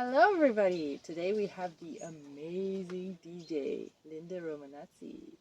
Hello, everybody. Today we have the amazing DJ, Linda Romanazzi.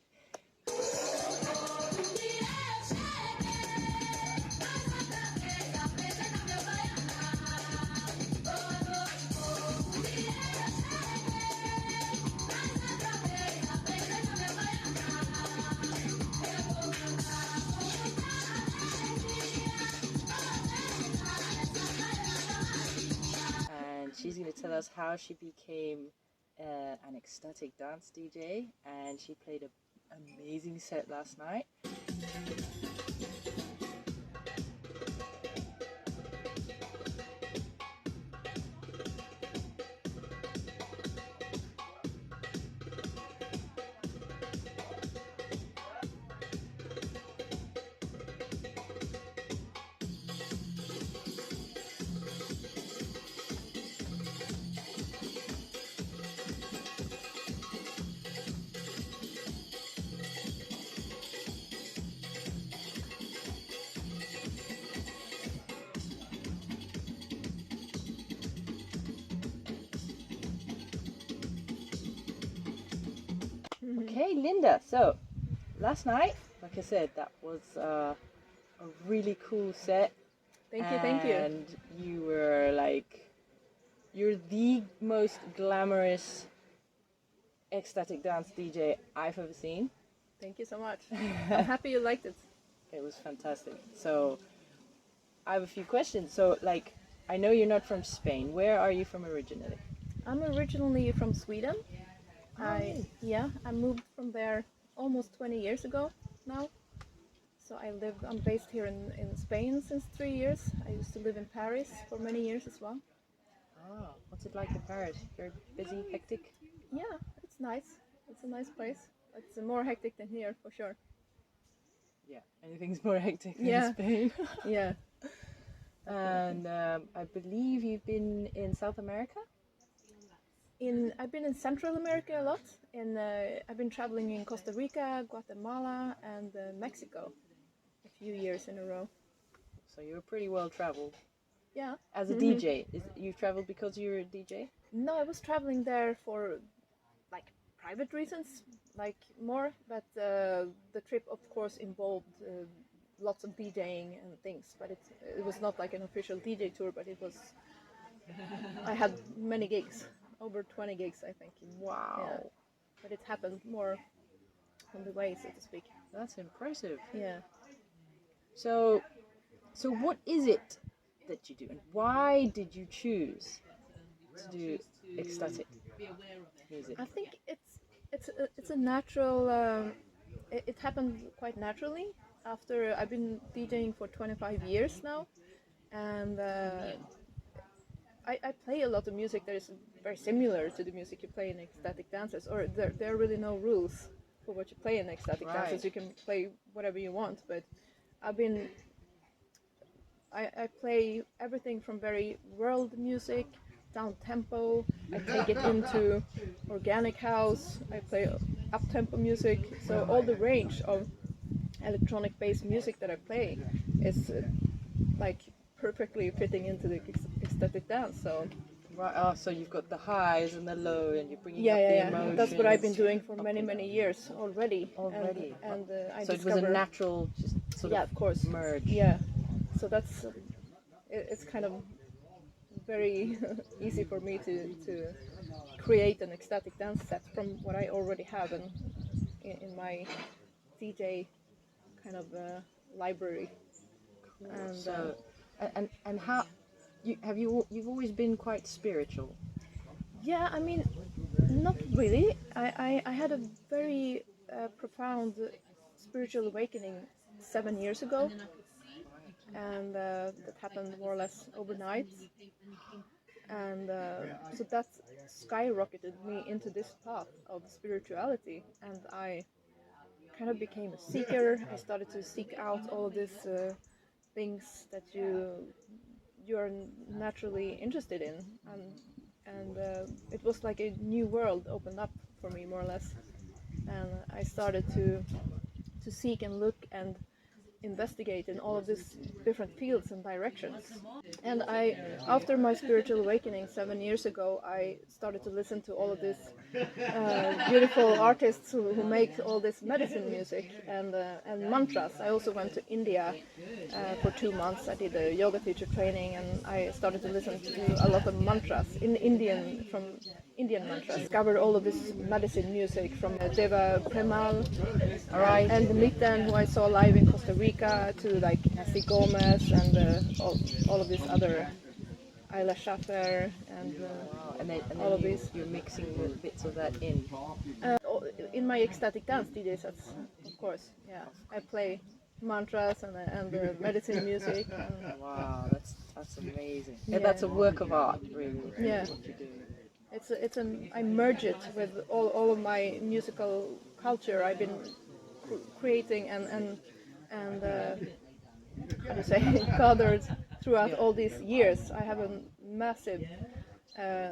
And she's going to tell us how she became an ecstatic dance DJ, and she played an amazing set last night. Okay, Linda, so last night, like I said, that was a really cool set. Thank you. And you were you're the most glamorous ecstatic dance DJ I've ever seen. Thank you so much. I'm happy you liked it. It was fantastic. So I have a few questions. So, I know you're not from Spain. Where are you from originally? I'm originally from Sweden. Oh. I moved from there almost 20 years ago now. So I'm based here in Spain since 3 years. I used to live in Paris for many years as well. Oh, what's it like in Paris? Very busy, hectic? Yeah, it's nice. It's a nice place. It's more hectic than here for sure. Yeah, anything's more hectic Yeah. in Spain. Yeah. And I believe you've been in South America? I've been in Central America a lot. I've been traveling in Costa Rica, Guatemala, and Mexico a few years in a row. So you're pretty well traveled. Yeah. As a DJ, you've traveled because you're a DJ? No, I was traveling there for private reasons, more. But the trip, of course, involved lots of DJing and things. But it was not like an official DJ tour. But it was. I had many gigs. Over 20 gigs, I think. Wow. Yeah. But it happened more on the way, so to speak. That's impressive. Yeah. So what is it that you do, and why did you choose to do ecstatic music? I think it's a natural. It happened quite naturally after I've been DJing for 25 years now, and I play a lot of music that is very similar to the music you play in ecstatic dances, or there are really no rules for what you play in ecstatic dances. You can play whatever you want, but I play everything from very world music, down tempo. I take it into organic house. I play up tempo music. So all the range of electronic based music that I play is perfectly fitting into the ecstatic dance. So Right. Oh, so you've got the highs and the low, and you're bringing up the emotions. That's what I've been doing for many years already. And I so it was a natural, just sort of course, merge. Yeah. So that's it's kind of very easy for me to create an ecstatic dance set from what I already have in my DJ kind of library. And so, and how you've always been quite spiritual? Yeah, I mean, not really. I had a very profound spiritual awakening 7 years ago, and that happened more or less overnight. And so that skyrocketed me into this path of spirituality, and I kind of became a seeker. I started to seek out all of these things that you're naturally interested in, and it was like a new world opened up for me, more or less. And I started to seek and look and investigate in all of these different fields and directions. And after my spiritual awakening 7 years ago, I started to listen to all of these beautiful artists who make all this medicine music and mantras. I also went to India for 2 months. I did a yoga teacher training, and I started to listen to a lot of mantras from Indian mantras. Discovered all of this medicine music from Deva Premal, Alright. and Mitten, who I saw live in Costa Rica, to like Nancy Gomez and all of these other Ayla Schaffer and Wow. And then all of these. you're mixing the bits of that in. In my ecstatic dance DJ sets, of course. Yeah, I play mantras and medicine music. And Wow, that's amazing. Yeah. And that's a work of art, really. Yeah. What you're doing. I merge it with all of my musical culture I've been creating and how do you say, gathered throughout all these years. I have a massive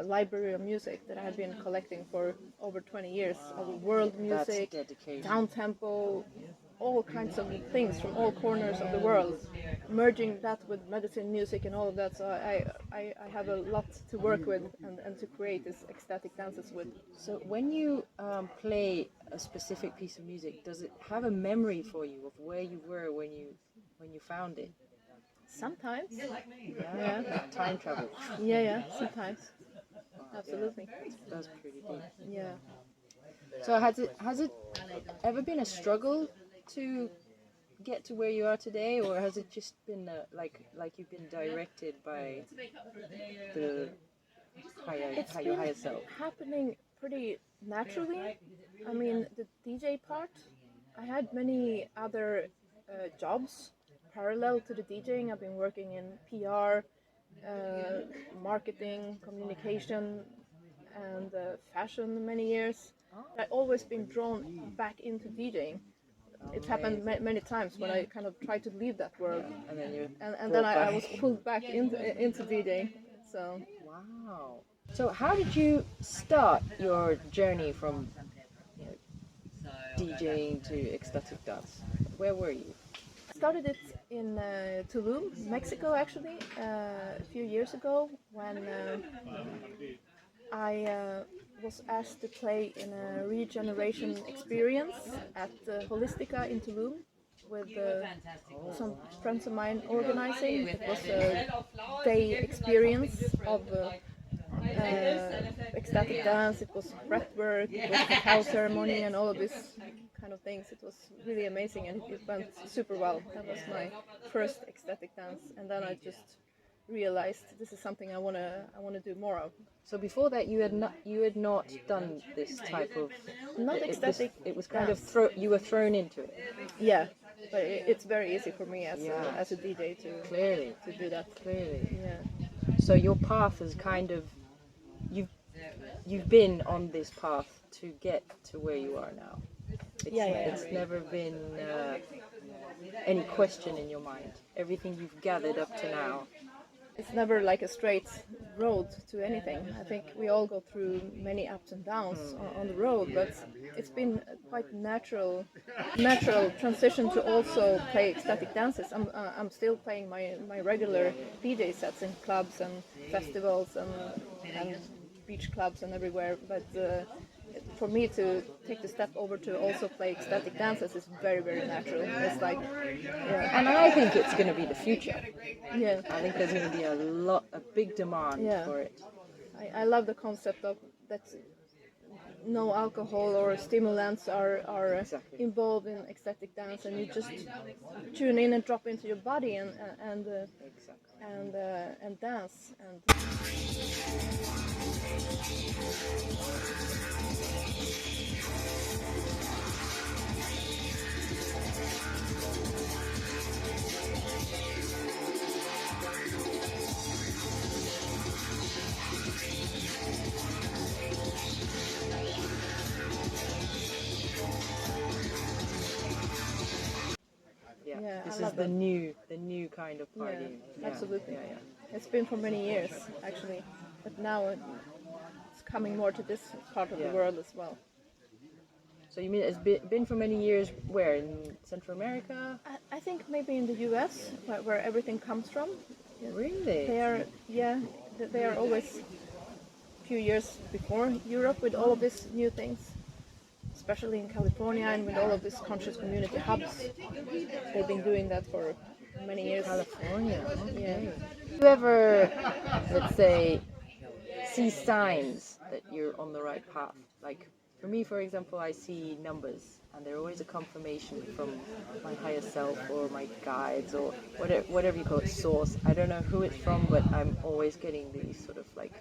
library of music that I have been collecting for over 20 years, of world That's music, dedication. down tempo, all kinds of things from all corners of the world, merging that with medicine music and all of that. So I have a lot to work with and to create these ecstatic dances with. So when you play a specific piece of music, does it have a memory for you of where you were when you found it? Sometimes. Yeah. Like time travel. Yeah, sometimes. Absolutely. That's pretty deep. Yeah. So has it ever been a struggle to get to where you are today, or has it just been like you've been directed by the your higher self? Happening pretty naturally. I mean, the DJ part, I had many other jobs parallel to the DJing. I've been working in PR, marketing, communication, and fashion many years. I've always been drawn back into DJing. It's happened many times when I kind of tried to leave that world, And then you and then I was pulled back into DJing. So wow. So how did you start your journey from DJing to ecstatic dance? Where were you? I started it in Tulum, Mexico, actually, a few years ago when I was asked to play in a regeneration experience at Holistica in Tulum with some friends of mine organizing. It was a day experience of ecstatic dance. It was breathwork, it was cacao ceremony, and all of these kind of things. It was really amazing, and it went super well. That was my first ecstatic dance, and then I just realized this is something I wanna do more of. So before that, you had not done this type of Not ecstatic. It was kind of dance. you were thrown into it. Yeah, but it's very easy for me as a DJ Clearly, to do that. clearly. Yeah. So your path is kind of you've been on this path to get to where you are now. It's never been any question in your mind. Everything you've gathered up to now. It's never like a straight road to anything. I think we all go through many ups and downs on the road, but it's been a quite natural transition to also play ecstatic dances. I'm still playing my regular DJ sets in clubs and festivals and beach clubs and everywhere, but for me to take the step over to also play ecstatic dances is very, very natural. It's like, yeah. And I think it's going to be the future. Yeah. I think there's going to be a big demand for it. I love the concept of that no alcohol or stimulants are Exactly. involved in ecstatic dance, and you just tune in and drop into your body and dance and. Yeah, This I is love the that. new kind of party. Yeah, absolutely. Yeah. It's been for many years actually, but now it's coming more to this part of the world as well. So you mean it's been for many years where? In Central America? I think maybe in the US, where everything comes from. Really? They are always a few years before Europe with all of these new things, especially in California and with all of these conscious community hubs. They've been doing that for many years. California, okay. Yeah. Do you ever, let's say, see signs that you're on the right path? Like, for me, for example, I see numbers, and they're always a confirmation from my higher self or my guides or whatever you call it, source. I don't know who it's from, but I'm always getting these sort of like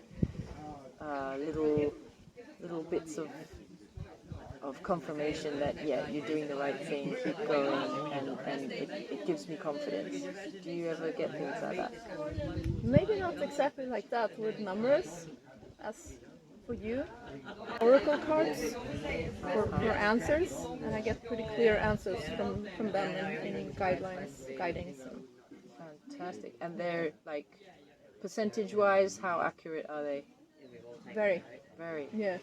little bits of confirmation that you're doing the right thing, keep going, and it gives me confidence. Do you ever get things like that? Maybe not exactly like that with numbers, as for you. Oracle cards for answers, and I get pretty clear answers from them in guidelines, guidings. Fantastic. And they're like, percentage-wise, how accurate are they? Very. Very. Yeah.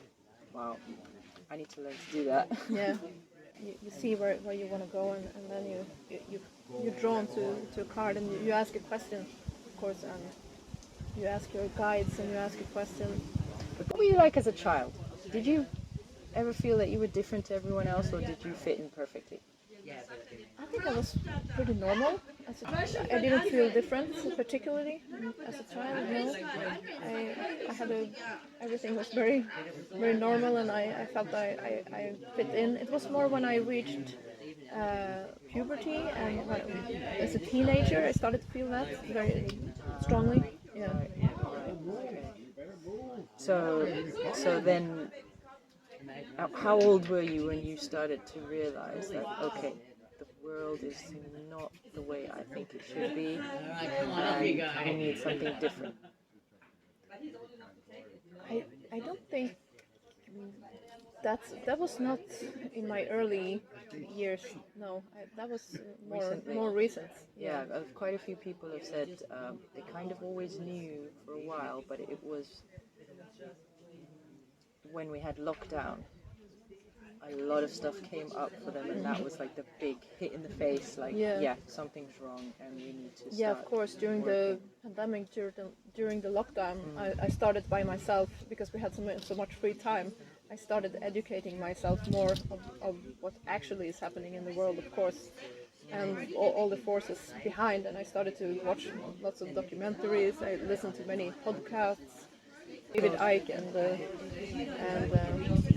Wow. I need to learn to do that. Yeah. You see where you want to go, and then you're drawn to a card, and you ask a question, of course, and you ask your guides and you ask a question. What were you like as a child? Did you ever feel that you were different to everyone else, or did you fit in perfectly? I think I was pretty normal. I didn't feel different, particularly as a child. No, I had everything was very, very normal, and I felt I fit in. It was more when I reached puberty and as a teenager, I started to feel that very strongly. Yeah. So then, how old were you when you started to realize that, okay, the world is not the way I think it should be, and I need something different? I don't think that was not in my early years. No, that was more recent. Yeah, quite a few people have said they kind of always knew for a while, but it was when we had lockdown. A lot of stuff came up for them, and that was like the big hit in the face. Like, something's wrong, and we need to start. Yeah, of course. During the pandemic, during the lockdown, I started by myself because we had so much free time. I started educating myself more of what actually is happening in the world, of course, and all the forces behind. And I started to watch lots of documentaries. I listened to many podcasts, David Icke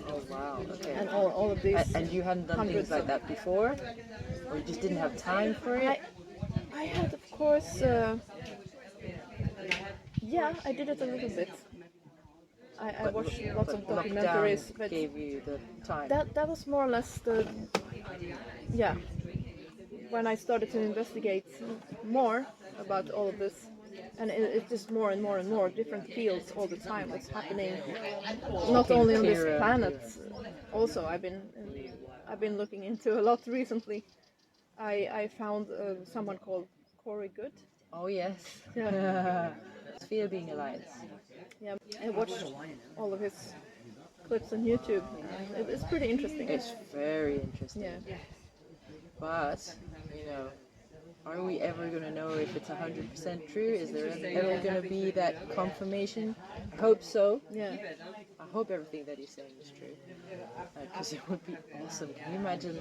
Oh wow! Okay. and all of these. And you hadn't done things like that before, or you just didn't have time for it? I had, of course. I did it a little bit. I watched lots of documentaries, but gave you the time. That was more or less when I started to investigate more about all of this, and it's just more and more and more different fields all the time. What's happening, not only on this planet. Also, I've been looking into a lot recently. I found someone called Corey Good. Oh yes. Yeah. Sphere Being Alliance. Yeah, I watched all of his clips on YouTube. It's pretty interesting. It's very interesting. Yeah. But, are we ever going to know if it's 100% true? Is there ever going to be that confirmation? I hope so. Yeah. I hope everything that he's saying is true. Because it would be awesome. Can you imagine,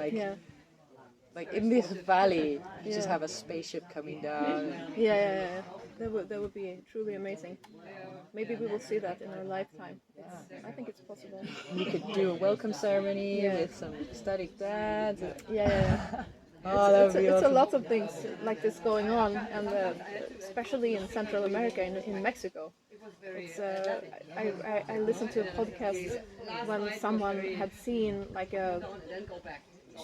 like in this valley, you just have a spaceship coming down? Yeah. That would be truly amazing. Maybe we will see that in our lifetime. I think it's possible. You could do a welcome ceremony with some ecstatic dads. Yeah. That would be awesome. It's a lot of things like this going on, and especially in Central America, in Mexico. It's, I listened to a podcast when someone had seen like a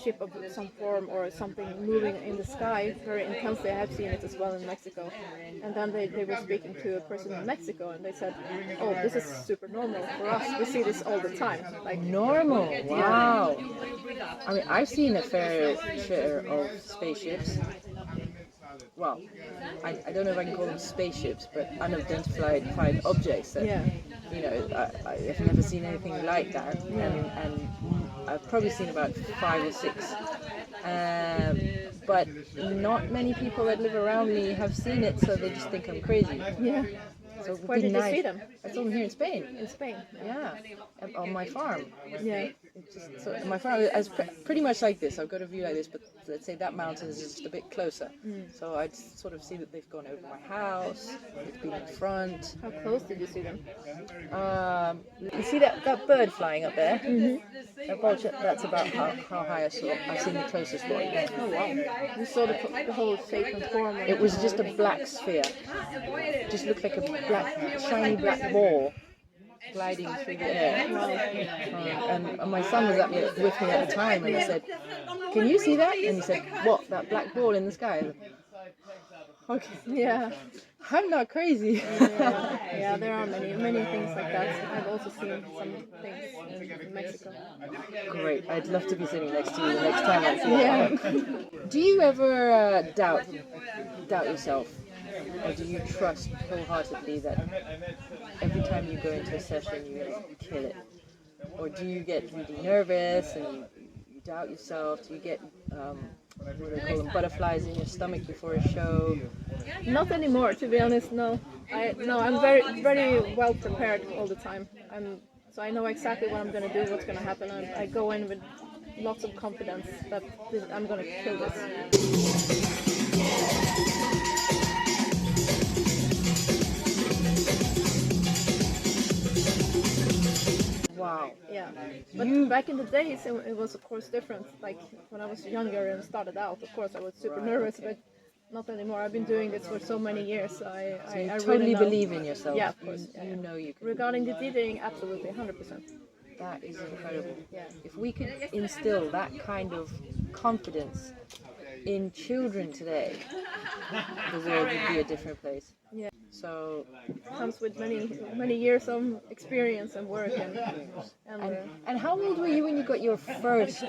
ship of some form or something moving in the sky very intensely. I have seen it as well in Mexico. And then they were speaking to a person in Mexico, and they said, "Oh, this is super normal for us. We see this all the time." Like normal. Wow. I mean, I've seen a fair share of spaceships. Well, I don't know if I can call them spaceships, but unidentified objects that, I've never seen anything like that. And I've probably seen about 5 or 6. But not many people that live around me have seen it, so they just think I'm crazy. Yeah. So it would Where be did you nice. see them? I saw them here in Spain. In Spain. Yeah, on my farm. Yeah. So my farm is pretty much like this. I've got a view like this, but let's say that mountain is just a bit closer. So I sort of see that they've gone over my house. They've been in front. How close did you see them? You see that bird flying up there? That vulture. That's about how high I saw. I've seen the closest one. Oh wow. You saw the whole shape and form. It was just a black sphere. Just looked like a shiny black ball gliding through the air. And my son was with me at the time, and I said, "Can you see that?" And he said, "What? That black ball in the sky?" Okay. Yeah. I'm not crazy. Yeah, there are many things like that. I've also seen some things in Mexico. Great. I'd love to be sitting next to you the next time I see you. Do you ever doubt yourself? Or do you trust wholeheartedly that every time you go into a session you're going to kill it? Or do you get really nervous and you doubt yourself? Do you get, what do they call them, butterflies in your stomach before a show? Not anymore, to be honest, no. I'm very well prepared all the time. So I know exactly what I'm going to do, what's going to happen. I go in with lots of confidence that I'm going to kill this. Wow. Yeah, but back in the days it was of course different. Like when I was younger and started out, of course I was super nervous, but not anymore. I've been doing this for so many years, so I totally really know. believe in yourself. Yeah, of course. You know you can. Regarding the DJing, absolutely, 100%. That is incredible. Yeah. If we could instill that kind of confidence in children today, the world would be a different place. Yeah. So, Comes with many years of experience and work and how old were you when you got your first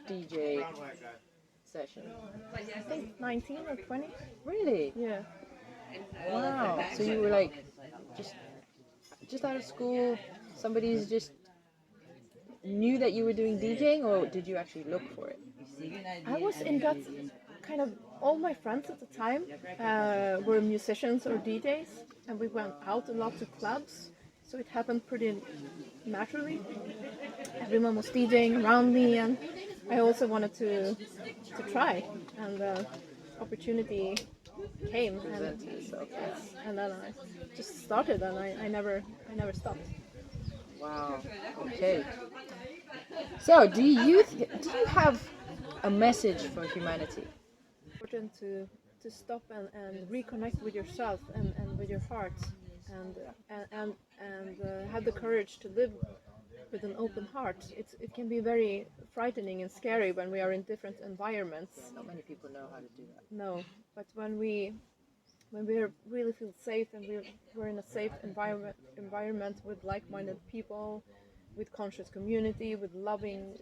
DJ session? I think 19 or 20. Really? Yeah. Wow. So you were like just out of school. Somebody's just knew that you were doing DJing, or did you actually look for it? I was in that kind of, all my friends at the time were musicians or DJs, and we went out a lot to clubs, so it happened pretty naturally. Everyone was DJing around me, and I also wanted to try, and the opportunity came, and then I just started, and I never stopped. Wow. Okay. So, do you have a message for humanity? Important to stop and reconnect with yourself and with your heart, and have the courage to live with an open heart. It can be very frightening and scary when we are in different environments. Not many people know how to do that. No, but when we really feel safe and we're in a safe environment with like-minded people, with conscious community, with loving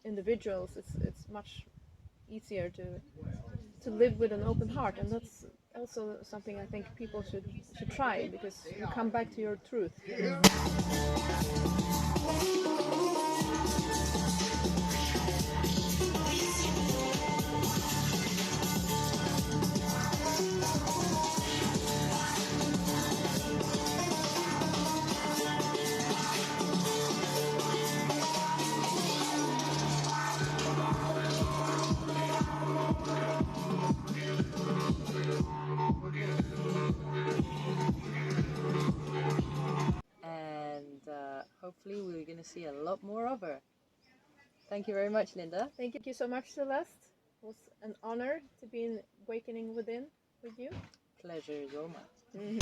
individuals, it's much easier to live with an open heart, and that's also something I think people should try, because you come back to your truth. Hopefully we're going to see a lot more of her. Thank you very much, Linda. Thank you so much, Celeste. It was an honor to be in Awakening Within with you. Pleasure is all mine.